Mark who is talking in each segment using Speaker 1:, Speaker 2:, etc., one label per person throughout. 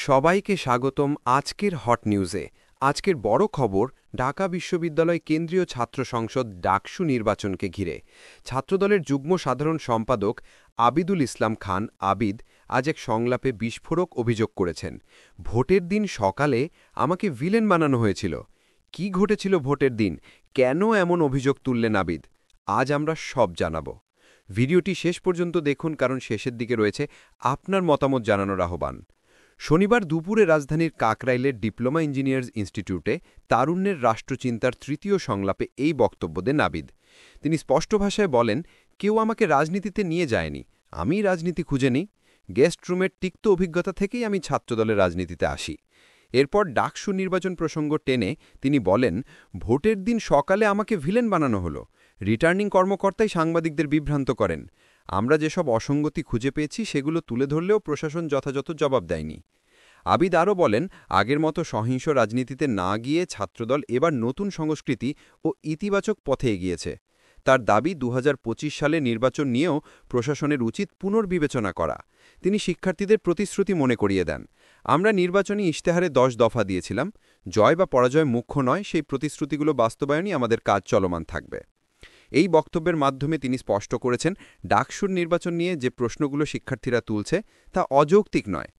Speaker 1: সবাইকে স্বাগতম আজকের হট নিউজে। আজকের বড় খবর ঢাকা বিশ্ববিদ্যালয় কেন্দ্রীয় ছাত্র সংসদ ডাকসু নির্বাচনকে ঘিরে। ছাত্রদলের যুগ্ম সাধারণ সম্পাদক আবিদুল ইসলাম খান আবিদ আজ এক সংলাপে বিস্ফোরক অভিযোগ করেছেন, ভোটের দিন সকালে আমাকে ভিলেন বানানো হয়েছিল। কি ঘটেছিল ভোটের দিন, কেন এমন অভিযোগ তুললেন আবিদ? আজ আমরা সব জানাব। ভিডিওটি শেষ পর্যন্ত দেখুন, কারণ শেষের দিকে রয়েছে আপনার মতামত জানানোর আহ্বান। শনিবার দুপুরে রাজধানীর কাকরাইলের ডিপ্লোমা ইঞ্জিনিয়ার্স ইনস্টিটিউটে তারুণ্যের রাষ্ট্রচিন্তার তৃতীয় সংলাপে এই বক্তব্য দেন আবিদ। তিনি স্পষ্ট ভাষায় বলেন, কেউ আমাকে রাজনীতিতে নিয়ে যায়নি, আমি রাজনীতি খুঁজে নিই। গেস্ট রুমের তিক্ত অভিজ্ঞতা থেকেই আমি ছাত্রদলের রাজনীতিতে আসি। এরপর ডাকসু নির্বাচন প্রসঙ্গ টেনে তিনি বলেন, ভোটের দিন সকালে আমাকে ভিলেন বানানো হলো। রিটার্নিং কর্মকর্তাই সাংবাদিকদের বিভ্রান্ত করেন। আমরা যেসব অসঙ্গতি খুঁজে পেয়েছি সেগুলো তুলে ধরলেও প্রশাসন যথাযথ জবাব দেয়নি। আবিদ আরও বলেন, আগের মতো সহিংস রাজনীতিতে না গিয়ে ছাত্রদল এবার নতুন সংস্কৃতি ও ইতিবাচক পথে এগিয়েছে। তার দাবি ২০২৫ সালে নির্বাচন নিয়েও প্রশাসনের উচিত পুনর্বিবেচনা করা। তিনি শিক্ষার্থীদের প্রতিশ্রুতি মনে করিয়ে দেন, আমরা নির্বাচনী ইশতেহারে ১০ দফা দিয়েছিলাম, জয় বা পরাজয় মুখ্য নয়, সেই প্রতিশ্রুতিগুলো বাস্তবায়নই আমাদের কাজ চলমান থাকবে। এই বক্তব্যের মাধ্যমে তিনি স্পষ্ট করেছেন, ডাকসুর নির্বাচন নিয়ে যে প্রশ্নগুলো শিক্ষার্থীরা তুলছে তা অযৌক্তিক নয়।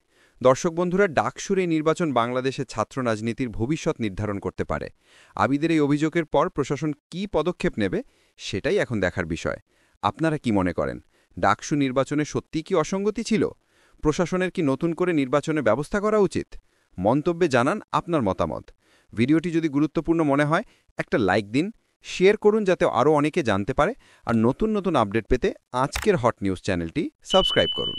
Speaker 1: দর্শক বন্ধুরা, ডাকসুর এই নির্বাচন বাংলাদেশের ছাত্র রাজনীতির ভবিষ্যৎ নির্ধারণ করতে পারে। আবিদের এই অভিযোগের পর প্রশাসন কী পদক্ষেপ নেবে সেটাই এখন দেখার বিষয়। আপনারা কি মনে করেন, ডাকসু নির্বাচনে সত্যিই কি অসঙ্গতি ছিল? প্রশাসনের কি নতুন করে নির্বাচনের ব্যবস্থা করা উচিত? মন্তব্যে জানান আপনার মতামত। ভিডিওটি যদি গুরুত্বপূর্ণ মনে হয় একটা লাইক দিন, শেয়ার করুন যাতে আরও অনেকে জানতে পারে, আর নতুন নতুন আপডেট পেতে আজকের হট নিউজ চ্যানেলটি সাবস্ক্রাইব করুন।